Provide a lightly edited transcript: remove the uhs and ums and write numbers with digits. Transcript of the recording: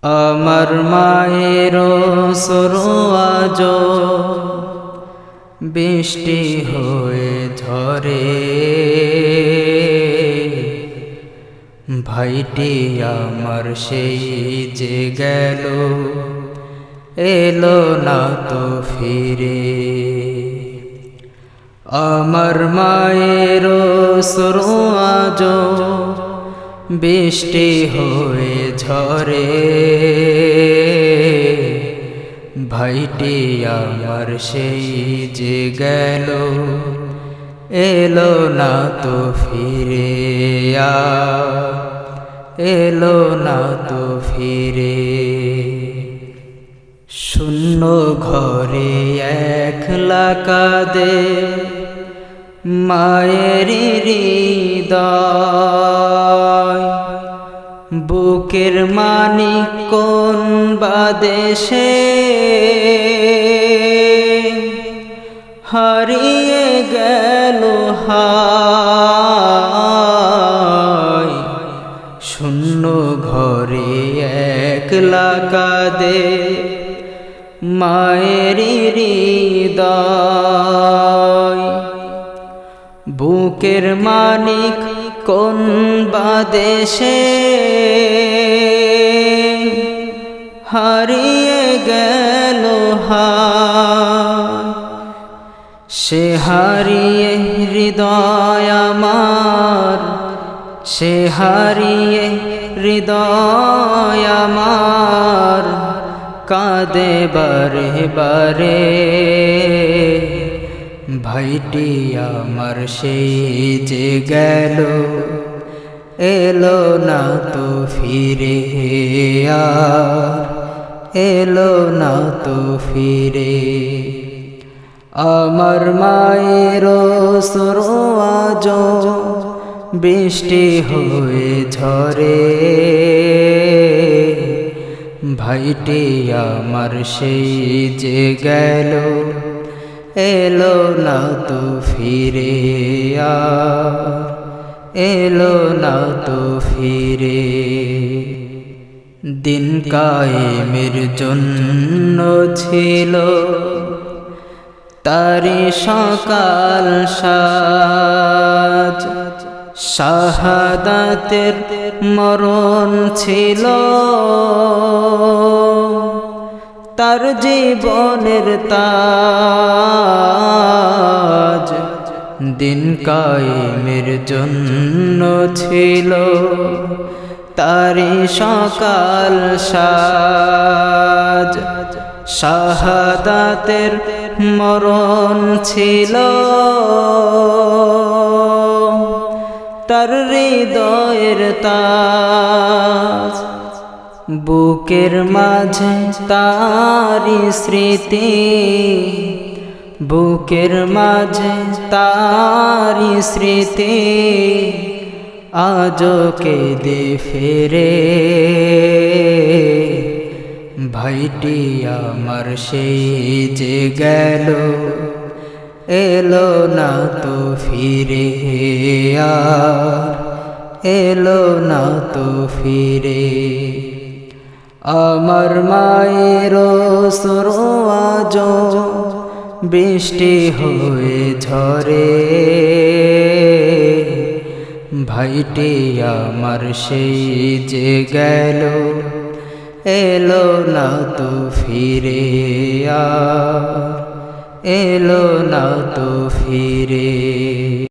আমার মায়ের সরু আজ বৃষ্টি হয়ে ঝরে, ভাইটি আমার সেই যে গেল, এলো না তো ফিরে। আমার মায়ের সরু আজ বৃষ্টি হয়ে ঝরে, ভাইটি আমার সেই যে গেল, এলো না তো ফিরে, এলো না তো ফিরে। শূন্য ঘরে একলা কাঁদে মায়ের হৃদয়, বুকের মানিক কোন বাদেশে হারিয়ে গেল হায়। শূন্য ঘরে একলা কাঁদে মায়ের হৃদয়, বুকের মানিক কোন বাদেশে হারিয়ে গেল হায়। সে হারিয়ে হৃদয় আমার, সে হারিয়ে হৃদয় আমার, কাঁদে বারে বারে। ভাইটি আমার সেই যে গেল, এলো না তো ফিরে, এলো না তো ফিরে। আমার মায়ের সরু আজ বৃষ্টি হয়ে ঝরে, ভাইটি আমার সেই যে গেল, এলো না তো ফিরে, এলো না তো ফিরে। দিন কায়েমের জন্য ছিল তারি সকাল সাজ, শাহাদাতের মরণ ছিল তার জীবনের তাজ। দিন কায়েমের জন্য ছিল তারি সকাল সাজ, শাহাদাতের মরণ ছিল তার হৃদয়ের তাজ। বুকের মাঝে তারি স্মৃতি, বুকের মাঝে তারি স্মৃতি, আজও কেঁদে ফেরে। ভাইটি আমার সেই যে গেল, এলো না তো ফিরে, এলো না তো ফিরে। আমার মায়ের সরু আজ বৃষ্টি হয়ে ঝরে, ভাইটি আমার সেই যে গেল, এলো না তো ফিরে, এলো না তো ফিরে।